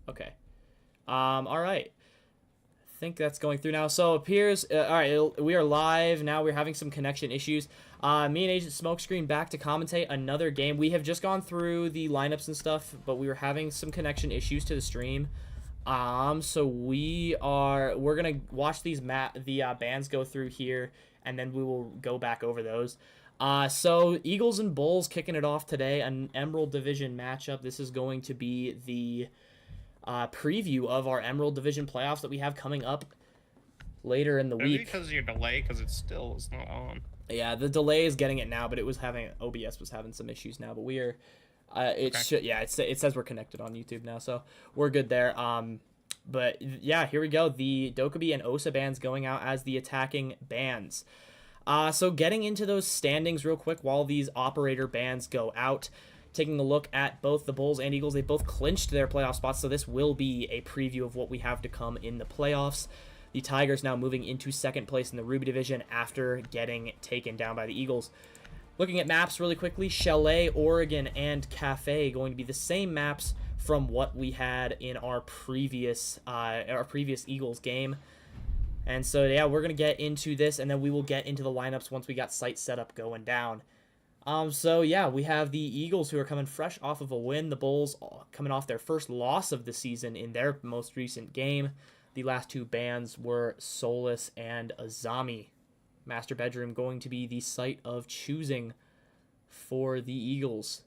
Okay. All right. I think that's going through now. So it appears, all right, we are live now. We're having some connection issues. Me and Agent Smokescreen back to commentate another game. We have just gone through the lineups and stuff, but we were having some connection issues to the stream. So we're gonna watch these bands go through here, and then we will go back over those. So Eagles and Bulls kicking it off today, an Emerald Division matchup. This is going to be the preview of our Emerald Division playoffs that we have coming up later in the Maybe week. because of your delay, because it's not on. Yeah, the delay is getting it now, but OBS was having some issues now. But we are, it says we're connected on YouTube now, so we're good there. But yeah, here we go. The Dokkaebi and Osa bands going out as the attacking bands. So getting into those standings real quick while these operator bands go out. Taking a look at both the Bulls and Eagles, they both clinched their playoff spots, so this will be a preview of what we have to come in the playoffs. The Tigers now moving into second place in the Ruby Division after getting taken down by the Eagles. Looking at maps really quickly, Chalet, Oregon, and Cafe going to be the same maps from what we had in our previous Eagles game. And so, yeah, we're going to get into this, and then we will get into the lineups once we got site set up going down. So yeah, we have the Eagles who are coming fresh off of a win. The Bulls coming off their first loss of the season in their most recent game. The last two bands were Solus and Azami. Master Bedroom going to be the site of choosing for the Eagles.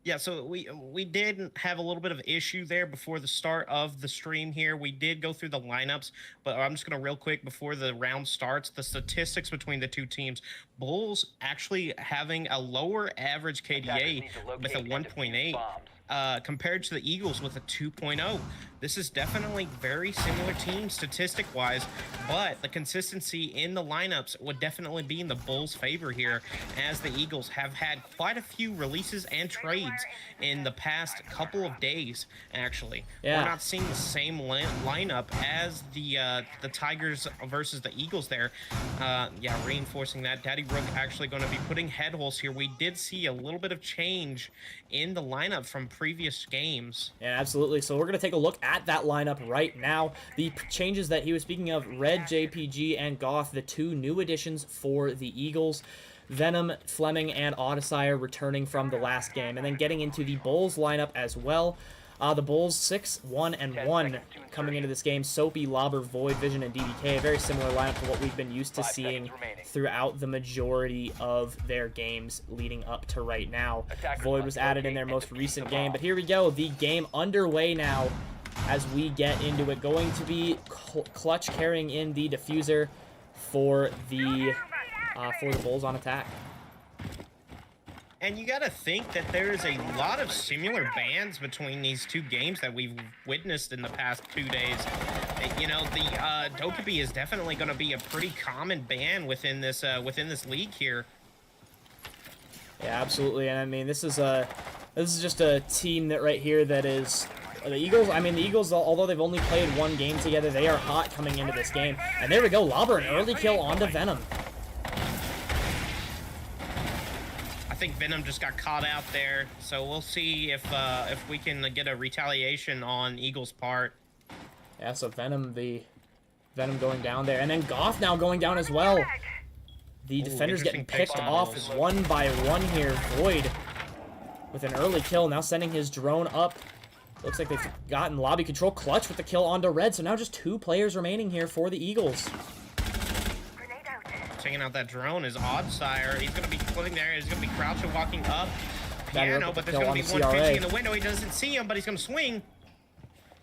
Yeah, so we did have a little bit of issue there before the start of the stream here. We did go through the lineups, but I'm just going to real quick before the round starts, the statistics between the two teams. Bulls actually having a lower average KDA with a 1.8 compared to the Eagles with a 2.0. This is definitely very similar teams statistic-wise, but the consistency in the lineups would definitely be in the Bulls' favor here, as the Eagles have had quite a few releases and trades in the past couple of days, actually. Yeah. We're not seeing the same lineup as the Tigers versus the Eagles there. Yeah, reinforcing that. Daddy Rook actually going to be putting head holes here. We did see a little bit of change in the lineup from previous games. Yeah, absolutely. So we're going to take a look at that lineup right now. The changes that he was speaking of, Red, JPG, and Goth, the two new additions for the Eagles. Venom, Fleming, and Odyssey returning from the last game. And then getting into the Bulls lineup as well. The Bulls 6-1-1 coming into this game. Soapy, Lobber, Void, Vision, and DDK. A very similar lineup to what we've been used to seeing throughout the majority of their games leading up to right now. Void was added in their most recent game. But here we go. The game underway now as we get into it. Going to be Clutch carrying in the diffuser for the Bulls on attack. And you got to think that there is a lot of similar bans between these two games that we've witnessed in the past 2 days. You know, the Dokkaebi is definitely going to be a pretty common ban within this league here. Yeah, absolutely. And I mean, this is just a team that right here that is the Eagles. I mean, the Eagles, although they've only played one game together, they are hot coming into this game. And there we go, Lobber, an early kill onto Venom. I think Venom just got caught out there, so we'll see if we can get a retaliation on Eagle's part. Yeah, so Venom going down there, and then Goth now going down as well. The defenders getting picked off one by one here. Void with an early kill, now sending his drone up. Looks like they've gotten lobby control. Clutch with the kill onto Red, so now just 2 players remaining here for the Eagles. Checking out that drone is Oddsire. He's going to be putting there. He's going to be crouching, walking up. Piano, but there's going to be 150 in the window. He doesn't see him, but he's going to swing.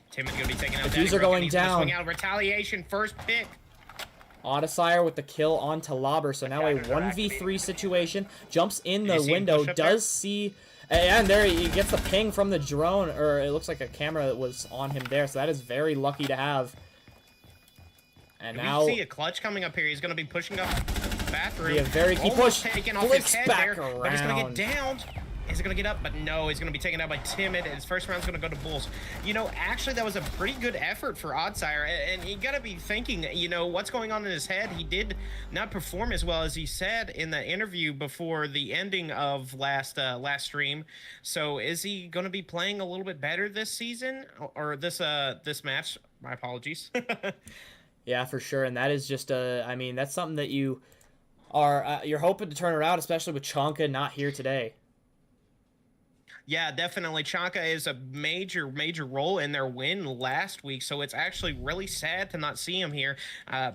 Tim is going to be taking out Diffuser going down. Swing out retaliation, first pick. Odyssey with the kill onto Lobber, so now a 1v3 situation. Jumps in the window, does see... And there he gets the ping from the drone, or it looks like a camera that was on him there, so that is very lucky to have. And now we see a Clutch coming up here. He's going to be pushing up the bathroom. Yeah, very key push. Taking off his head back there, around. but he's going to get downed. Is it going to get up? But no, he's going to be taken out by Timid, and his first round's going to go to Bulls. You know, actually, that was a pretty good effort for Oddsire, and you got to be thinking, you know, what's going on in his head. He did not perform as well as he said in the interview before the ending of last stream. So is he going to be playing a little bit better this season, or this match? My apologies. Yeah, for sure. And that is just I mean, that's something that you are you're hoping to turn around, especially with Chonka not here today. Yeah, definitely. Chanka is a major role in their win last week, so it's actually really sad to not see him here.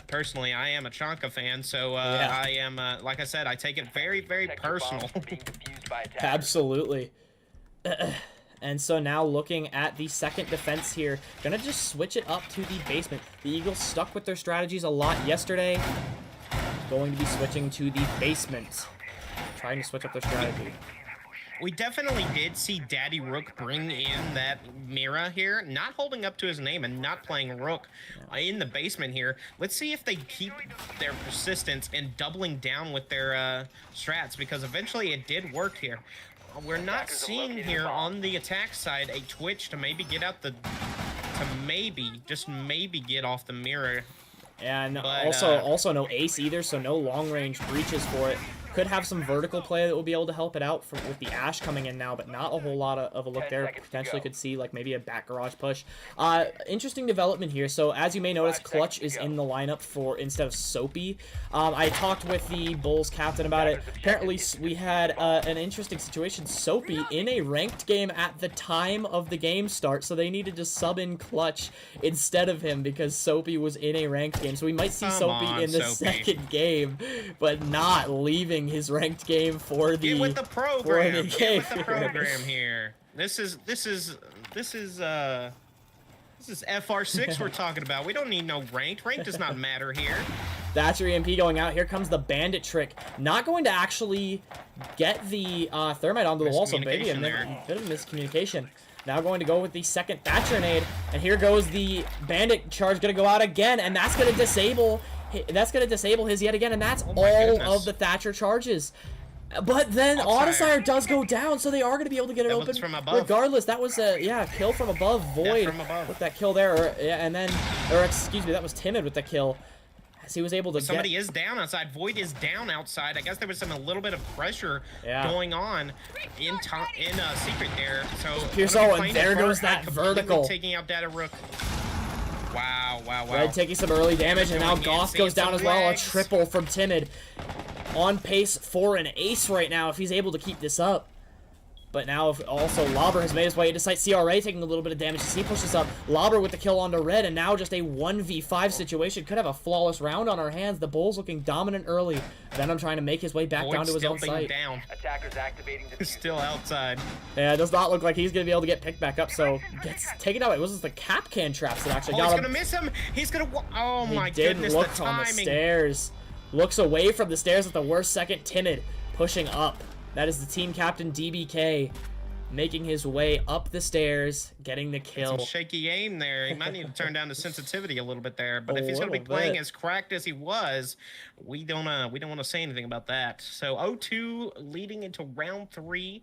Personally, I am a Chanka fan, so yeah. I am, like I said, I take it very personal. Absolutely. And so now looking at the second defense here, gonna just switch it up to the basement. The Eagles stuck with their strategies a lot yesterday. Going to be switching to the basement. Trying to switch up their strategy. We definitely did see Daddy Rook bring in that Mira here, not holding up to his name and not playing Rook in the basement here. Let's see if they keep their persistence and doubling down with their strats, because eventually it did work here. We're not seeing here on the attack side a Twitch to maybe get out the, just maybe get off the Mira. And also no ace either, so no long range breaches for it. Could have some vertical play that will be able to help it out with the Ash coming in now, but not a whole lot of a look there. Potentially could see like maybe a back garage push. Interesting development here. So as you may notice, Clutch is in the lineup for instead of Soapy. I talked with the Bulls captain about it. Apparently we had an interesting situation. Soapy in a ranked game at the time of the game start, so they needed to sub in Clutch instead of him because Soapy was in a ranked game. So we might see Soapy in the second game, but not leaving his ranked game for the Get with the program. Get with the program here. This is FR6 we're talking about. We don't need no ranked. Ranked does not matter here. Thatcher EMP going out. Here comes the bandit trick. Not going to actually get the thermite onto the wall, so maybe a bit of miscommunication. Now going to go with the second Thatcher nade, and here goes the bandit charge, gonna go out again, and that's gonna disable. That's going to disable his yet again, and that's all of the Thatcher charges. But then Odysire does go down, so they are going to be able to get it open regardless. That was a, kill from above. Void with that kill there. Excuse me, that was Timid with the kill. As he was able to Somebody is down outside. Void is down outside. I guess there was a little bit of pressure going on in secret there. So Pierso, and there goes that vertical. Taking out Data Rook. Wow. Red taking some early damage, and now Goth goes down as well. A triple from Timid. On pace for an ace right now if he's able to keep this up. But now also Lobber has made his way into sight. CRA taking a little bit of damage as he pushes up. Lobber with the kill onto Red, and now just a 1v5 situation. Could have a flawless round on our hands. The Bulls looking dominant early. Venom trying to make his way back down to his own site. Attackers activating the still outside. Yeah, it does not look like he's going to be able to get picked back up, so gets taken out. It was the cap can traps that actually got him. He's going to miss him. He's going to... Oh my goodness, the timing. On the stairs. Looks away from the stairs at the worst second. Timid pushing up. That is the team captain, DBK, making his way up the stairs, getting the kill. Some shaky aim there. He might need to turn down the sensitivity a little bit there. But if he's going to be playing as cracked as he was, we don't want to say anything about that. So 0-2 leading into round 3.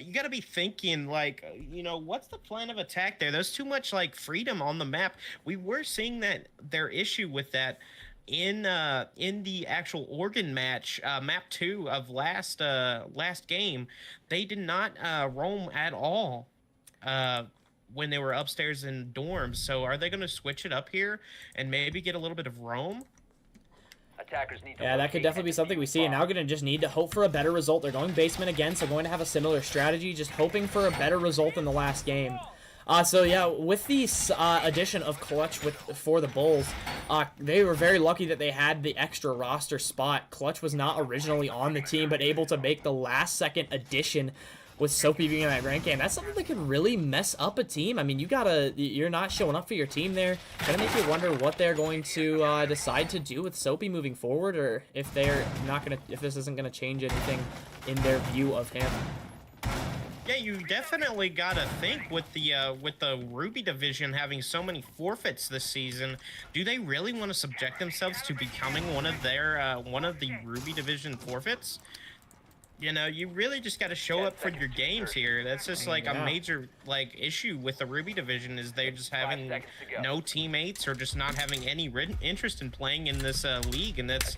You got to be thinking, like, you know, what's the plan of attack there? There's too much, like, freedom on the map. We were seeing that their issue with that in the actual Oregon match, map 2 of last game. They did not roam at all when they were upstairs in dorms. So are they going to switch it up here and maybe get a little bit of roam? Yeah, that could definitely be something we see, and now going to just need to hope for a better result. They're going basement again, so going to have a similar strategy, just hoping for a better result in the last game. So yeah, with the addition of Clutch for the Bulls, they were very lucky that they had the extra roster spot. Clutch was not originally on the team, but able to make the last-second addition with Soapy being in that rank game. That's something that could really mess up a team. I mean, you're not showing up for your team there. Gonna make you wonder what they're going to decide to do with Soapy moving forward, or if this isn't gonna change anything in their view of him. Yeah, you definitely gotta think with the Ruby division having so many forfeits this season. Do they really want to subject themselves to becoming one of the Ruby division forfeits? You know, you really just got to show up for your games here. That's just like a Yeah. major like issue with the Ruby division is they're just having no teammates or just not having any interest in playing in this league, and that's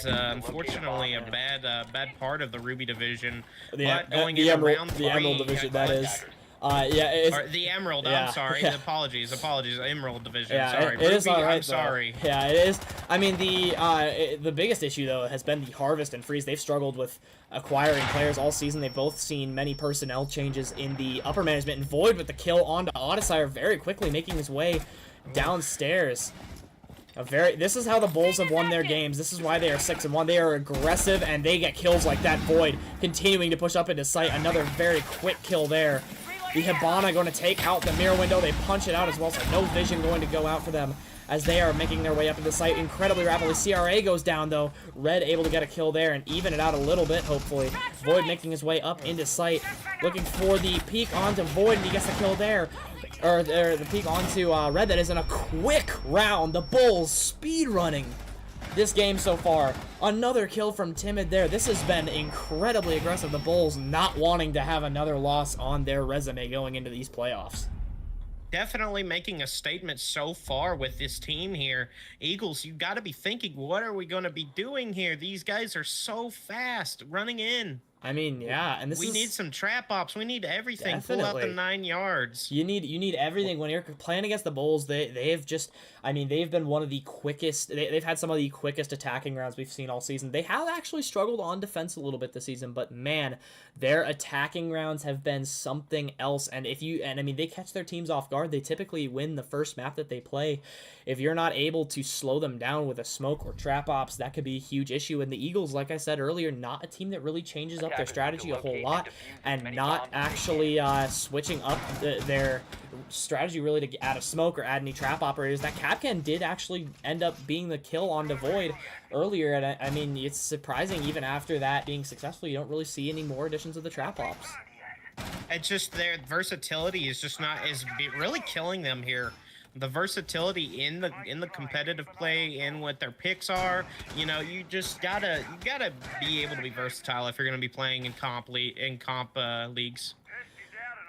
unfortunately a bad part of the Ruby division. But going into round three, the Emerald division, that is. Yeah, it's, or the Emerald. yeah, I'm sorry. yeah. Apologies. Emerald division. Yeah, sorry. it is Ruby, all right, I'm sorry. Yeah, it is. I mean, the biggest issue though has been the Harvest and Freeze. They've struggled with acquiring players all season. They've both seen many personnel changes in the upper management. And Void with the kill onto Odyssey very quickly, making his way downstairs. This is how the Bulls have won their games. This is why they are 6-1. They are aggressive and they get kills like that. Void continuing to push up into sight. Another very quick kill there. The Hibana going to take out the mirror window. They punch it out as well, so no vision going to go out for them as they are making their way up into sight incredibly rapidly. CRA goes down, though. Red able to get a kill there and even it out a little bit, hopefully. Void making his way up into sight, looking for the peek onto Void, and he gets the kill there. Or the peek onto Red. That is in a quick round. The Bulls speed running this game so far. Another kill from Timid there. This has been incredibly aggressive. The Bulls not wanting to have another loss on their resume going into these playoffs. Definitely making a statement so far with this team here. Eagles, you got to be thinking, what are we going to be doing here? These guys are so fast running in. I mean, yeah, and we need some trap ops. We need everything. Definitely. Pull out the 9 yards. You need everything when you're playing against the Bulls. They've just, I mean, they've been one of the quickest. They've had some of the quickest attacking rounds we've seen all season. They have actually struggled on defense a little bit this season, but man, their attacking rounds have been something else. And I mean, they catch their teams off guard. They typically win the first map that they play. If you're not able to slow them down with a smoke or trap ops, that could be a huge issue. And the Eagles, like I said earlier, not a team that really changes up their strategy a whole lot, and not actually switching up their strategy really to add a smoke or add any trap operators. That Capcan did actually end up being the kill on Void earlier, and I mean, it's surprising even after that being successful, you don't really see any more additions of the trap ops. It's just their versatility is just not really killing them here. The versatility in the competitive play and what their picks are, you know, you gotta be able to be versatile if you're gonna be playing in comp leagues.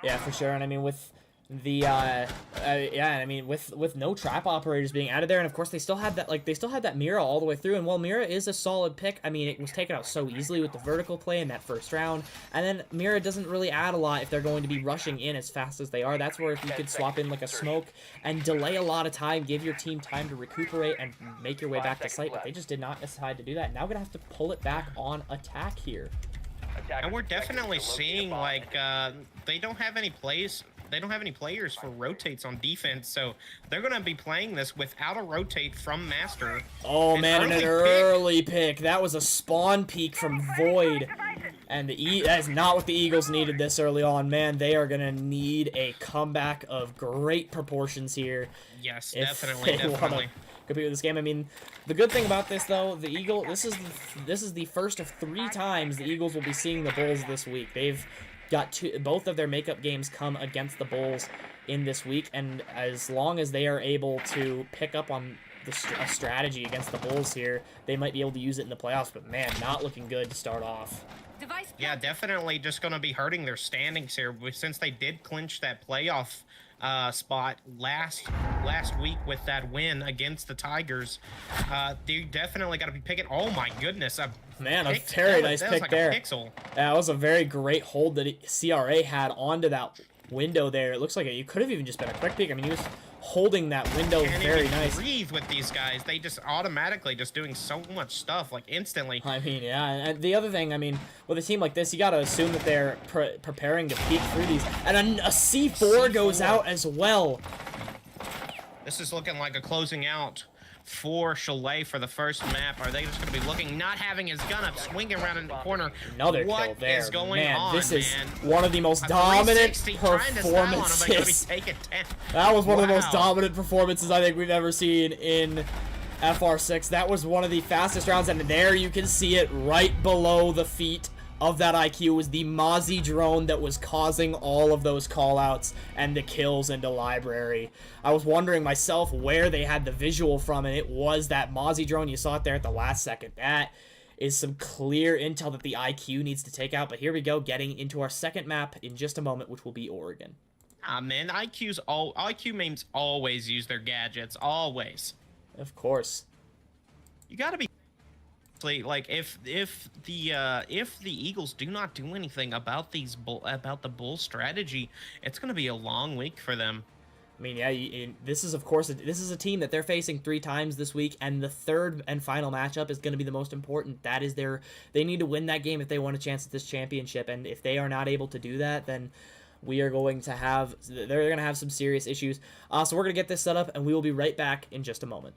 Yeah, for sure. And I mean, with the I mean, with no trap operators being added there, and of course they still had that Mira all the way through, and while Mira is a solid pick, I mean, it was taken out so easily with the vertical play in that first round, and then Mira doesn't really add a lot if they're going to be rushing in as fast as they are. That's where if you could swap in like a smoke and delay a lot of time, give your team time to recuperate and make your way back to site, but they just did not decide to do that. Now gonna have to pull it back on attack here. And we're definitely seeing like they don't have any players for rotates on defense, so they're going to be playing this without a rotate from Master. Oh man, an early pick. That was a spawn peek from Void. And that is not what the Eagles needed this early on. Man, they are going to need a comeback of great proportions here. Yes, definitely. Compete with this game. I mean, the good thing about this though, this is the first of 3 times the Eagles will be seeing the Bulls this week. They've got both of their makeup games come against the Bulls in this week, and as long as they are able to pick up on a strategy against the Bulls here, they might be able to use it in the playoffs. But man, not looking good to start off. Yeah, definitely just going to be hurting their standings here since they did clinch that playoff spot last week with that win against the Tigers. They definitely got to be picking. Oh my goodness! Man, a very nice pick like there. That was a very great hold that CRA had onto that window there. It looks like it could have even just been a quick peek. I mean, he was holding that window very nice. Breathe with these guys. They just automatically just doing so much stuff like instantly. I mean, yeah. And the other thing, I mean, with a team like this, you got to assume that they're preparing to peek through these. And a C4 goes out as well. This is looking like a closing out for Chalet for the first map. Are they just going to be looking, not having his gun up, swinging around in the corner? Another what kill there. Is going man, on, this is man? one of the most dominant performances. That was one of the most dominant performances I think we've ever seen in FR6. That was one of the fastest rounds, and there you can see it right below the feet of that IQ was the Mozzie drone that was causing all of those callouts and the kills into library. I was wondering myself where they had the visual from, and it was that Mozzie drone. You saw it there at the last second. That is some clear intel that the IQ needs to take out. But here we go, getting into our second map in just a moment, which will be Oregon. Ah, man, IQ means always use their gadgets, always. Of course. You got to be like if the Eagles do not do anything about about the bull strategy, it's going to be a long week for them. I mean, yeah, this is, of course, this is a team that they're facing 3 times this week, and the third and final matchup is going to be the most important. That is they need to win that game if they want a chance at this championship, and if they are not able to do that, then they're going to have some serious issues. So we're going to get this set up, and we will be right back in just a moment.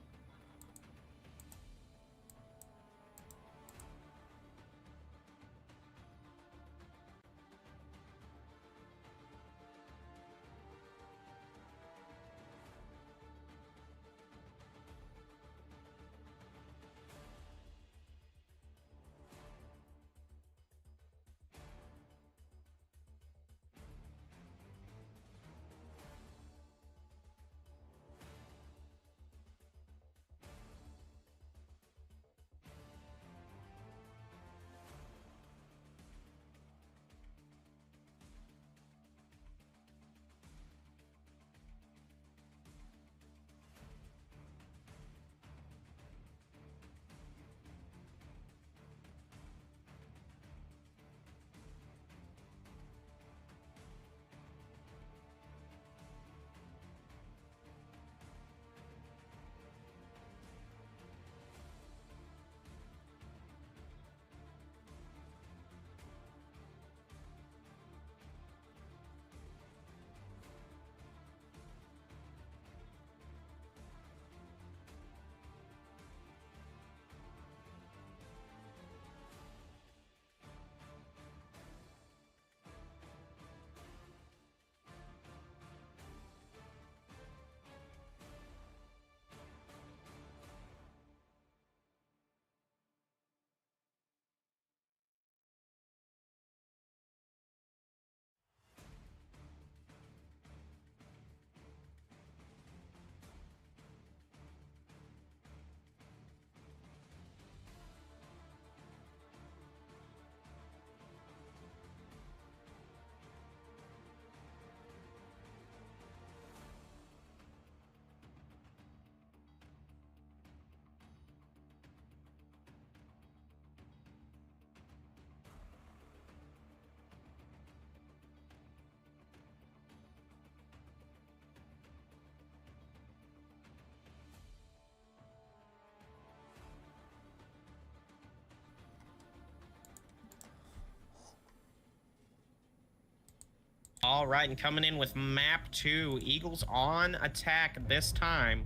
All right, and coming in with map 2, Eagles on attack this time.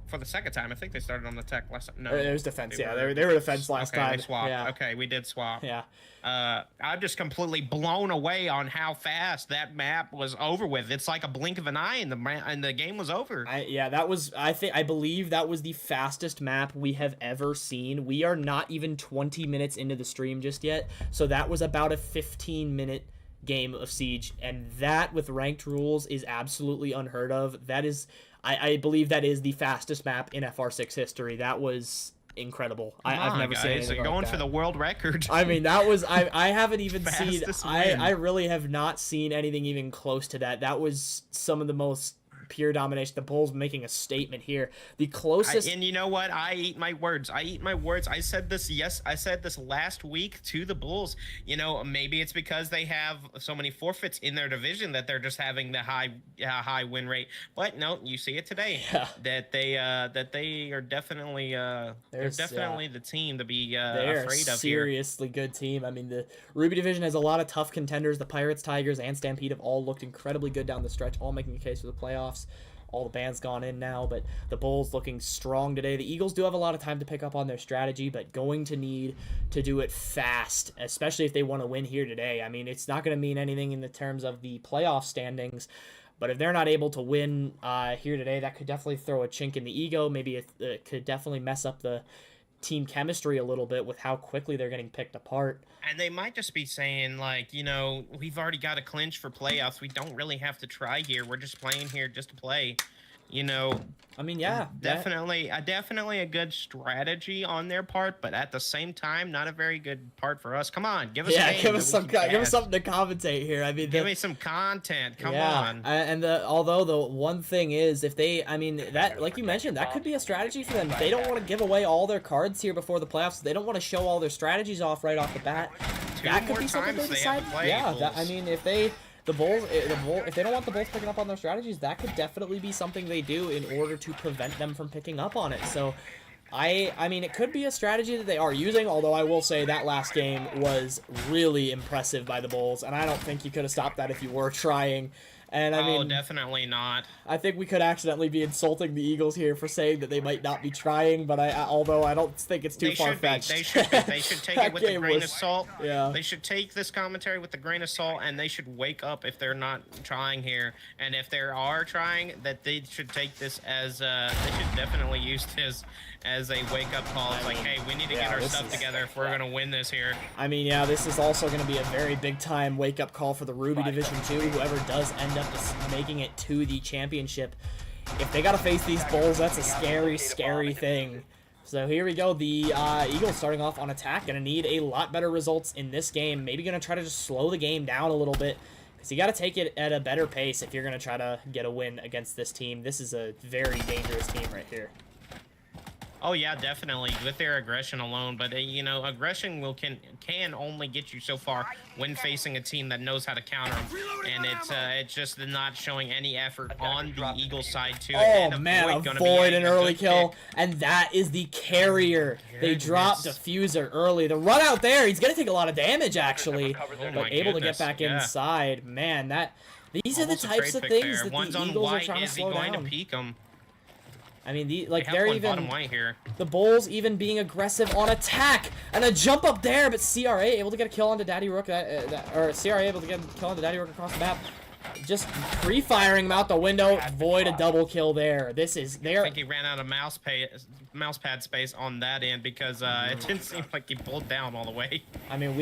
For the second time, I think they started on the attack last time. No, it was defense. They were defense last time. They swapped. Yeah. Okay, we did swap. Yeah. I'm just completely blown away on how fast that map was over with. It's like a blink of an eye, and the game was over. I believe that was the fastest map we have ever seen. We are not even 20 minutes into the stream just yet, so that was about a 15-minute game of Siege, and that with ranked rules is absolutely unheard of. That is, I believe that is the fastest map in FR6 history. That was incredible. I've never seen anything going like for that. the world record. I mean, that was I haven't even seen win. I really have not seen anything even close to that. That was some of the most pure domination. The Bulls making a statement here. The closest, and you know what? I eat my words. I said this. Yes, I said this last week to the Bulls. You know, maybe it's because they have so many forfeits in their division that they're just having the high win rate. But no, you see it today. Yeah. That they are definitely they're definitely the team to be they're afraid of. Seriously good team. I mean, the Ruby division has a lot of tough contenders. The Pirates, Tigers, and Stampede have all looked incredibly good down the stretch, all making a case for the playoffs. All the bands gone in now, but the Bulls looking strong today. The Eagles do have a lot of time to pick up on their strategy, but going to need to do it fast, especially if they want to win here today. I mean, it's not going to mean anything in the terms of the playoff standings, but if they're not able to win here today, that could definitely throw a chink in the ego. Maybe it could definitely mess up the team chemistry a little bit with how quickly they're getting picked apart. And they might just be saying, like, you know, we've already got a clinch for playoffs. We don't really have to try here. We're just playing here just to play. You know, I mean, yeah, definitely a good strategy on their part, but at the same time, not a very good part for us. Come on, give us a game give us that we can give us cast. something to commentate here. I mean, Give me some content. Come yeah, on. and although the one thing is, if they, I mean, that, like you mentioned, that could be a strategy for them. They don't want to give away all their cards here before the playoffs. They don't want to show all their strategies off right off the bat. That could be something they decide. Yeah, I mean, if they. If they don't want the Bulls picking up on their strategies, that could definitely be something they do in order to prevent them from picking up on it. So, I mean, it could be a strategy that they are using, although I will say that last game was really impressive by the Bulls, and I don't think you could have stopped that if you were trying. And I mean, definitely not. I think we could accidentally be insulting the Eagles here for saying that they might not be trying, but although I don't think it's too far-fetched. They should take it with a grain of salt. Yeah. They should take this commentary with a grain of salt, and they should wake up if they're not trying here. And if they are trying, that they should take this as they should definitely use this as a wake-up call. It's like, hey, we need to get our stuff together if we're going to win this here. I mean, yeah, this is also going to be a very big-time wake-up call for the Ruby Division 2. Whoever does end up making it to the championship, if they got to face these Bulls, that's a scary, scary thing. So here we go. The Eagles starting off on attack. Going to need a lot better results in this game. Maybe going to try to just slow the game down a little bit, because you got to take it at a better pace if you're going to try to get a win against this team. This is a very dangerous team right here. Oh yeah, definitely with their aggression alone. But you know, aggression can only get you so far when facing a team that knows how to counter them, and it's just not showing any effort on the Eagle side too. Oh man, avoid an early kill, and that is the carrier. They dropped Diffuser early. The run out there, he's gonna take a lot of damage actually, but able to get back inside. Man, these are the types of things that the Eagles are trying to slow down. I mean, they're even the Bulls even being aggressive on attack and a jump up there, but CRA able to get a kill onto Daddy Rook, or CRA able to get a kill onto Daddy Rook across the map, just pre-firing him out the window. Void a double kill there. I think he ran out of mouse pad space on that end because it didn't seem like he pulled down all the way. I mean,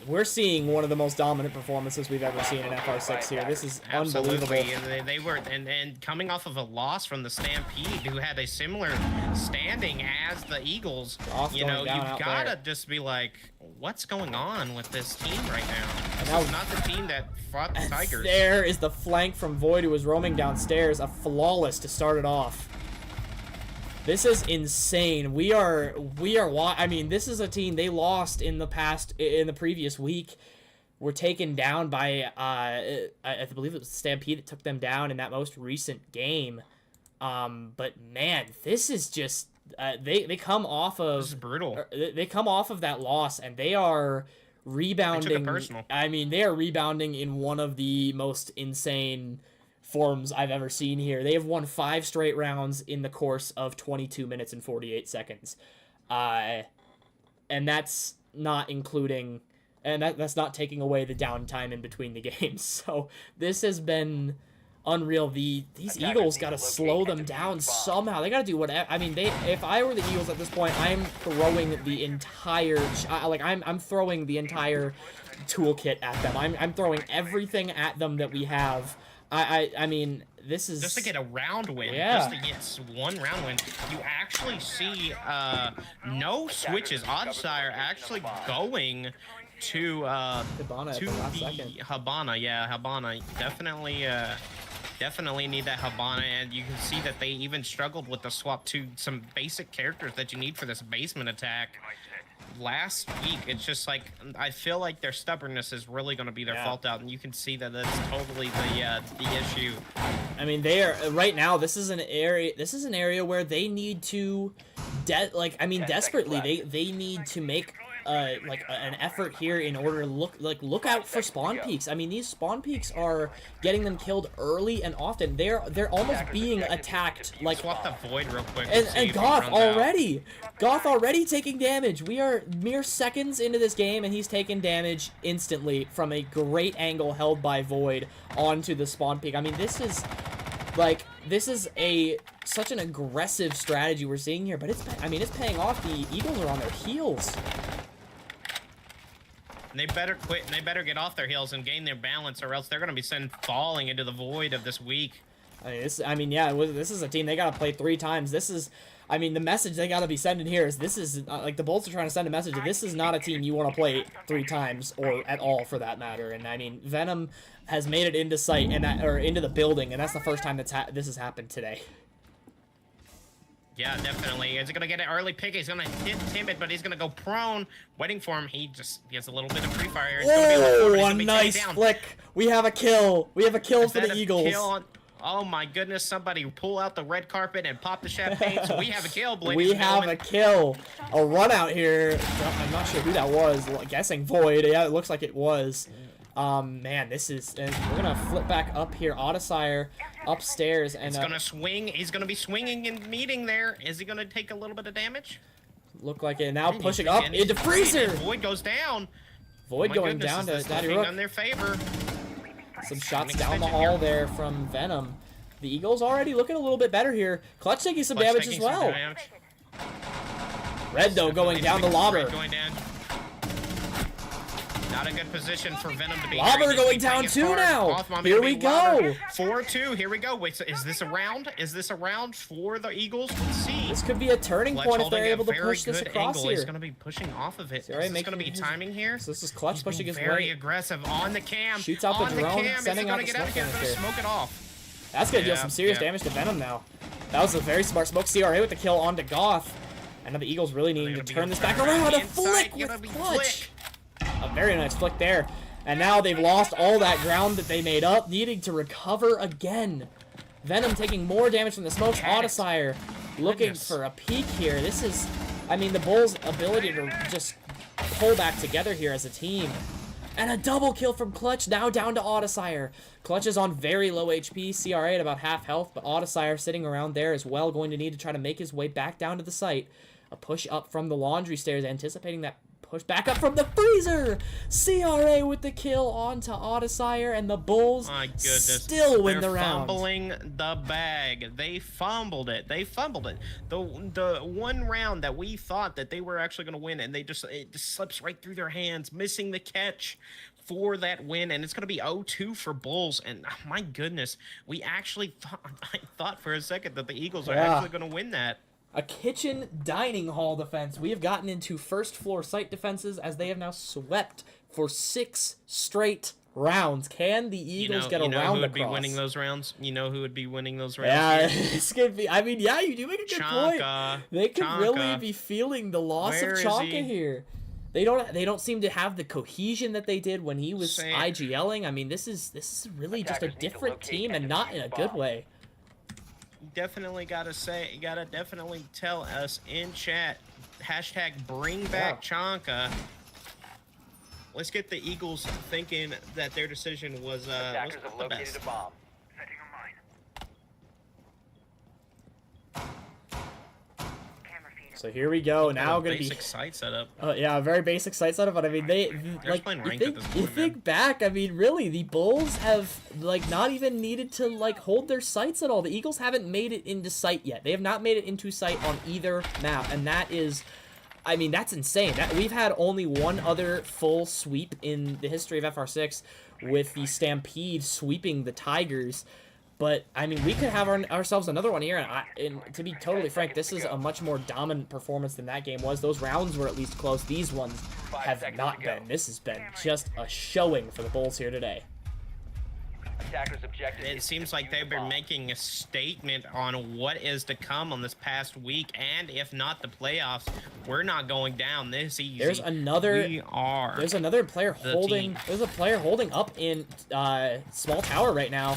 we're seeing one of the most dominant performances we've ever seen in FR6 here. This is unbelievable. And they were and coming off of a loss from the Stampede, who had a similar standing as the Eagles. You know, you've gotta just be like, what's going on with this team right now? This is not the team that fought the Tigers. There is the flank from Void, who was roaming downstairs. A flawless to start it off. This is insane. I mean, this is a team they lost in the previous week. Were taken down by, I believe it was Stampede that took them down in that most recent game. But man, this is just, they come off of. This is brutal. They come off of that loss, and they are rebounding. They took it personal. I mean, they are rebounding in one of the most insane forms I've ever seen here. They have won 5 straight rounds in the course of 22 minutes and 48 seconds. And that's not including, and that's not taking away the downtime in between the games. So this has been unreal. These Eagles got to slow them down somehow. They got to do whatever. I mean, if I were the Eagles at this point, I'm throwing the entire, I'm throwing the entire toolkit at them. I'm throwing everything at them that we have. I mean, this is just to get a round win. Yeah. Just to get one round win. You actually see no switches. Oddsire actually going to Hibana the Hibana. Yeah, Hibana. Definitely need that Hibana, and you can see that they even struggled with the swap to some basic characters that you need for this basement attack. Last week, it's just like, I feel like their stubbornness is really going to be their fault out, and you can see that that's totally the issue. I mean, they are right now. This is an area where they need to, desperately. They need to make an effort here in order to look out for spawn peaks. I mean, these spawn peaks are getting them killed early and often. They're almost being attacked. Like, swap the Void real quick. And Goth already taking damage. We are mere seconds into this game, and he's taking damage instantly from a great angle held by Void onto the spawn peak. I mean, this is such an aggressive strategy we're seeing here, but it's paying off. The Eagles are on their heels. They better quit, and they better get off their heels and gain their balance, or else they're going to be falling into the void of this week. This is a team they gotta play 3 times. This is, I mean, the message they gotta be sending here is this is like the Bolts are trying to send a message. This is not a team you want to play 3 times or at all for that matter. And I mean, Venom has made it into sight or into the building, and that's the first time this has happened today. Yeah, definitely. Is he gonna get an early pick? He's gonna hit Timid, but he's gonna go prone, waiting for him. He just gets a little bit of free fire. Oh, a nice flick. We have a kill. We have a kill for the Eagles. Oh my goodness, somebody pull out the red carpet and pop the champagne. So we have a kill, We have a kill. A run out here. I'm not sure who that was. I'm guessing Void. Yeah, it looks like it was. Man, this is, and we're gonna flip back up here. Audisire upstairs, and it's gonna swing. He's gonna be swinging and meeting there. Is he gonna take a little bit of damage? Look like it. Now pushing up into Freezer. Void goes down. Void going down to Daddy Rook. On their favor. Some shots down the hall there from Venom. The Eagles already looking a little bit better here. Clutch taking some damage as well. Red though going down to Lobber. Not a good position for Venom to be. Lobber going down too now. Here we go. 4-2. Here we go. Wait, so is this a round? Is this a round for the Eagles? Let's see. This could be a turning point if they're able to push this across here. He's going to be pushing off of it. Is this going to be timing here? So this is Clutch pushing his way. Very aggressive on the cam. Shoots out the drone, sending out the smoke here. Smoke it off. That's going to deal some serious damage to Venom now. That was a very smart smoke. CRA with the kill onto Goth. And now the Eagles really needing to turn this back around. A flick with Clutch. A very nice flick there. And now they've lost all that ground that they made up, needing to recover again. Venom taking more damage from the smokes. Audisire looking for a peek here. This is, I mean, the Bulls' ability to just pull back together here as a team. And a double kill from Clutch, now down to Audisire. Clutch is on very low HP, CRA at about half health, but Audisire sitting around there as well, going to need to try to make his way back down to the site. A push up from the laundry stairs, anticipating that push back up from the freezer. CRA with the kill onto Audisire, and the Bulls still win the round. Fumbling the bag. They fumbled it. They fumbled it. The one round that we thought that they were actually going to win, and it just slips right through their hands, missing the catch for that win, and it's going to be 0-2 for Bulls. And my goodness, we actually thought for a second that the Eagles are actually going to win that. A kitchen dining hall defense. We have gotten into first floor site defenses as they have now swept for 6 straight rounds. Can the Eagles get a round across? Who would be winning those rounds? You know who would be winning those rounds? Yeah, it's gonna be. I mean, yeah, you do make a good point. They could really be feeling the loss of Chonka here. They don't seem to have the cohesion that they did when he was IGLing. I mean, this is really just a different team, and not in a good way. Definitely gotta definitely tell us in chat, hashtag bring back Chonka. Let's get the Eagles thinking that their decision was the best. So here we go. Now going to be basic site setup. Yeah, a very basic site setup. But I mean, you think back. I mean, really, the Bulls have not even needed to hold their sights at all. The Eagles haven't made it into sight yet. They have not made it into sight on either map, and that is, I mean, that's insane. We've had only one other full sweep in the history of FR6, with the Stampede sweeping the Tigers. But, I mean, we could have ourselves another one here, and to be totally frank, this is a much more dominant performance than that game was. Those rounds were at least close. These ones have not been. This has been just a showing for the Bulls here today. It seems like they've been making a statement on what is to come on this past week, and if not the playoffs, we're not going down this easy. There's another player holding. There's a player holding up in small tower right now,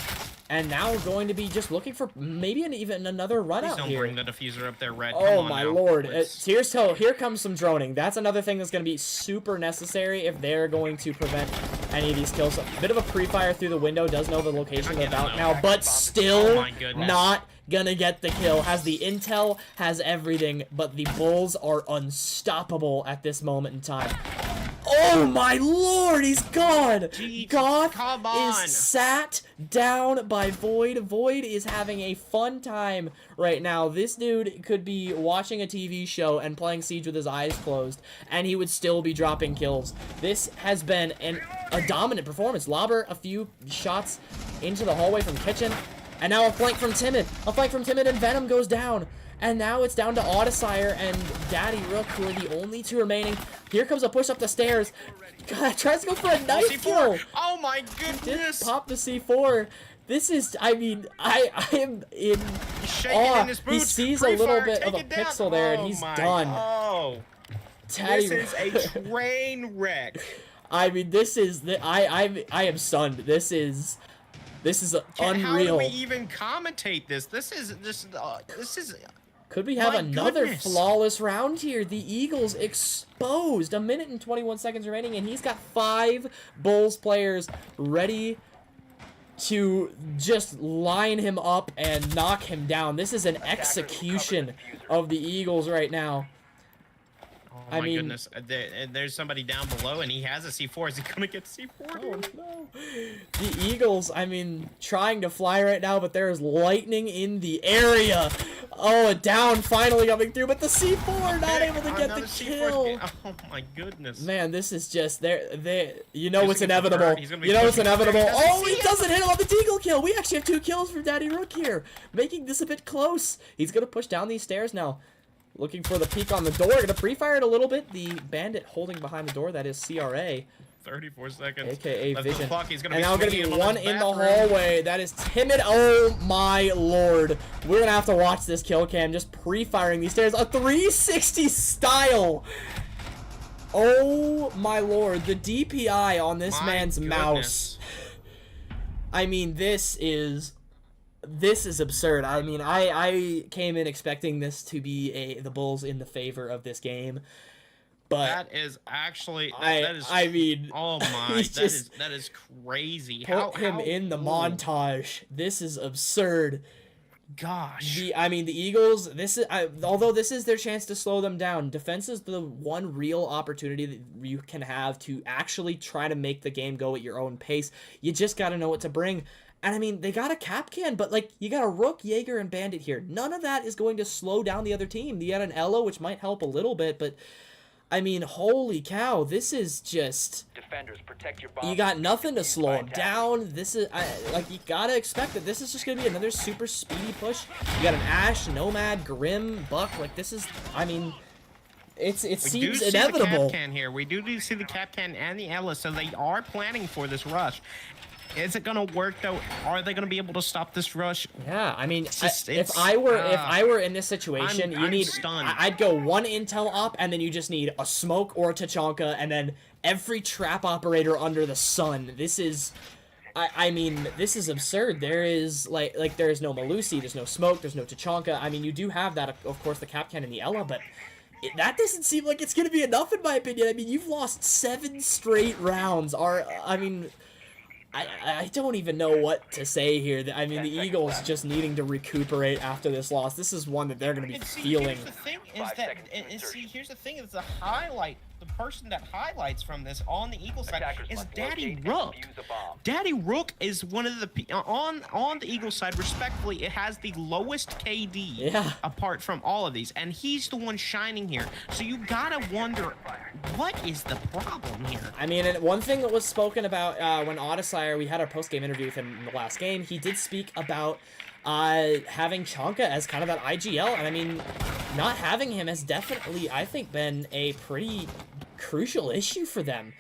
and now going to be just looking for maybe even another run out here. Don't bring the diffuser up there, Red. Oh my lord! Here comes some droning. That's another thing that's going to be super necessary if they're going to prevent any of these kills. A bit of a pre-fire through the window, does know the location of about now, but still not gonna get the kill. Has the intel, has everything, but the Bulls are unstoppable at this moment in time. Oh my lord, he's gone! Goth is sat down by Void. Void is having a fun time right now. This dude could be watching a TV show and playing Siege with his eyes closed, and he would still be dropping kills. This has been a dominant performance. Lobber, a few shots into the hallway from Kitchen. And now a flank from Timid. A flank from Timid, and Venom goes down. And now it's down to Audisire and Daddy Rook, who are the only two remaining. Here comes a push up the stairs. God, tries to go for a knife kill. Oh my goodness. Just pop the C4. This is, I mean, I am in awe. In his boots. He sees a little bit of a pixel there, and he's done. Oh, Daddy this is a train wreck. I mean, this is I am stunned. This is unreal. How do we even commentate this? This is. Could we have My another goodness. flawless round here? The Eagles exposed. 1 minute and 21 seconds remaining, and he's got 5 Bulls players ready to just line him up and knock him down. This is an execution of the Eagles right now. Oh my goodness. There's somebody down below, and he has a C4. Is he going to get C4? Oh, no. The Eagles, I mean, trying to fly right now, but there is lightning in the area. Oh, down finally coming through, but the C4 not able to get the kill. Oh my goodness. Man, this is just, you know it's inevitable. You know it's inevitable. Oh, he doesn't hit him on the deagle kill. We actually have 2 kills from Daddy Rook here, making this a bit close. He's going to push down these stairs now. Looking for the peek on the door. Gonna pre-fire it a little bit. The bandit holding behind the door, that is CRA. 34 seconds. AKA Vision. He's and now gonna be one in the hallway. That is Timid. Oh my lord. We're gonna have to watch this kill cam. Just pre-firing these stairs. A 360 style. Oh my lord. The DPI on this man's mouse. I mean, this is absurd. I mean, I came in expecting this to be the Bulls in the favor of this game, but that is actually I mean, oh my, that is crazy. Put him in the montage. This is absurd. Gosh. I mean, the Eagles, although this is their chance to slow them down, defense is the one real opportunity that you can have to actually try to make the game go at your own pace. You just got to know what to bring. And I mean, they got a cap can, but like, you got a Rook, Jaeger, and Bandit here. None of that is going to slow down the other team. You got an Elo, which might help a little bit, but I mean, holy cow, this is just... Defenders, protect your bomb. You got nothing to slow him down. This is, like, you gotta expect that this is just gonna be another super speedy push. You got an Ashe, Nomad, Grim, Buck, like, this is, I mean... It seems inevitable. The cap can here. We do see the cap can and the Ela, so they are planning for this rush. Is it gonna work though? Are they gonna be able to stop this rush? Yeah, I mean, if I were in this situation, I'd go 1 intel op, and then you just need a smoke or a Tachanka, and then every trap operator under the sun. This is, I mean, this is absurd. There is like there is no Malusi, there's no smoke, there's no Tachanka. I mean, you do have that, of course, the Capcan and the Ela, but that doesn't seem like it's gonna be enough in my opinion. I mean, you've lost 7 straight rounds. I mean. I don't even know what to say here. I mean, the Eagles just needing to recuperate after this loss. This is one that they're going to be feeling. Here's the thing here's the thing is the highlight. The person that highlights from this on the Eagle side is Daddy Rook. Daddy Rook is one of the on the Eagle side. Respectfully, it has the lowest KD apart from all of these, and he's the one shining here. So you gotta wonder, what is the problem here? I mean, and one thing that was spoken about when Audisire, we had our post-game interview with him in the last game. He did speak about having Chanka as kind of that IGL, and I mean, not having him has definitely, I think, been a pretty crucial issue for them.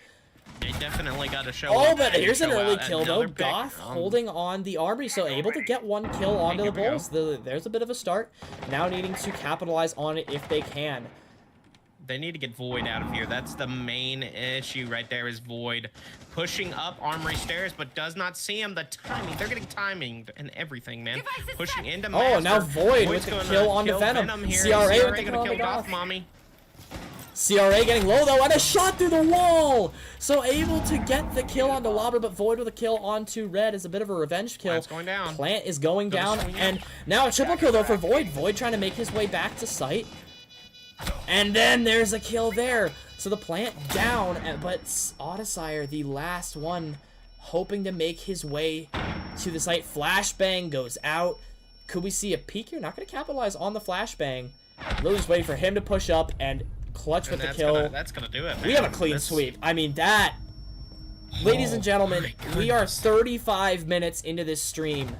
They definitely got to show. Oh, but here's an early kill though. Goth holding on the Armory, so able to get 1 kill onto the Bulls. There's a bit of a start. Now needing to capitalize on it if they can. They need to get Void out of here. That's the main issue right there, is Void pushing up Armory stairs, but does not see him. The timing, they're getting timing and everything, man. Pushing into Master. Oh, now Void with the kill onto Venom. CRA with the kill on Goth. Mommy. CRA getting low though, and a shot through the wall! So able to get the kill onto Lobber, but Void with a kill onto Red is a bit of a revenge kill. Plant's going down. Plant is going down, and now a triple kill though for Void. Void trying to make his way back to site. And then there's a kill there. So the Plant down, but Audisire, the last one, hoping to make his way to the site. Flashbang goes out. Could we see a peek here? Not going to capitalize on the flashbang. Really just waiting for him to push up and clutch with the kill. That's gonna do it, man. We have a clean sweep. I mean, that... Ladies and gentlemen, we are 35 minutes into this stream,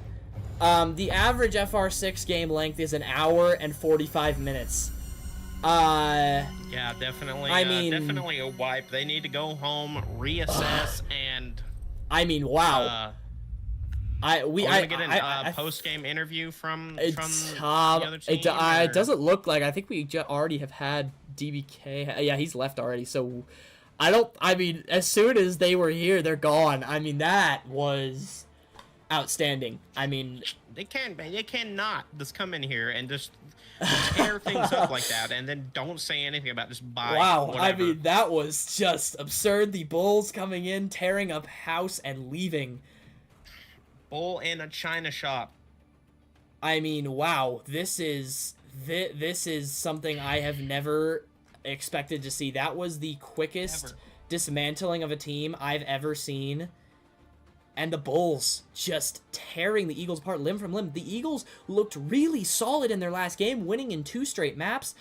The average FR6 game length is an hour and 45 minutes. Yeah, definitely. I mean, definitely a wipe. They need to go home, reassess, and. I mean, wow. Are we gonna get a post game interview from the other team? It doesn't look like. I think we already have had DBK. Yeah, he's left already. So I mean, as soon as they were here, they're gone. I mean, that was outstanding. I mean, they cannot just come in here and just tear things up like that, and then don't say anything about just buy. Wow, whatever. I mean, that was just absurd. The Bulls coming in, tearing up house, and leaving. Bull in a China shop. I mean, wow, this is something I have never expected to see. That was the quickest dismantling of a team I've ever seen. And the Bulls just tearing the Eagles apart limb from limb. The Eagles looked really solid in their last game, winning in 2 straight maps,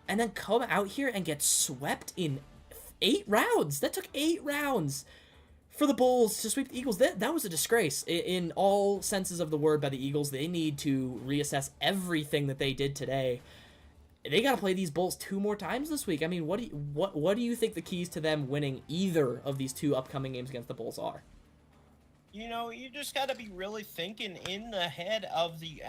and then come out here and get swept in 8 rounds. That took 8 rounds for the Bulls to sweep the Eagles. That was a disgrace in all senses of the word by the Eagles. They need to reassess everything that they did today. They got to play these Bulls 2 more times this week. I mean, what do you think the keys to them winning either of these 2 upcoming games against the Bulls are? You know, you just got to be really thinking in the head of the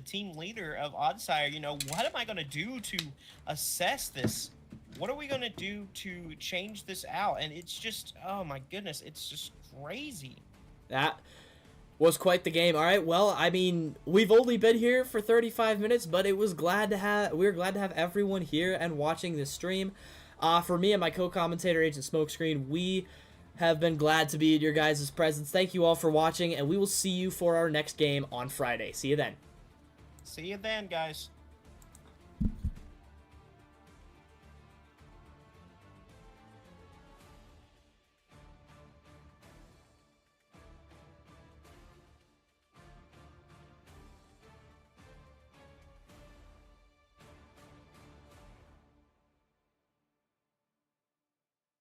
team leader of Oddsire. You know, what am I going to do to assess this? What are we going to do to change this out? And it's just, oh my goodness, it's just crazy. That was quite the game. All right, well, I mean, we've only been here for 35 minutes, but we were glad to have everyone here and watching this stream. For me and my co-commentator, Agent Smokescreen, we have been glad to be in your guys' presence. Thank you all for watching, and we will see you for our next game on Friday. See you then. See you then, guys.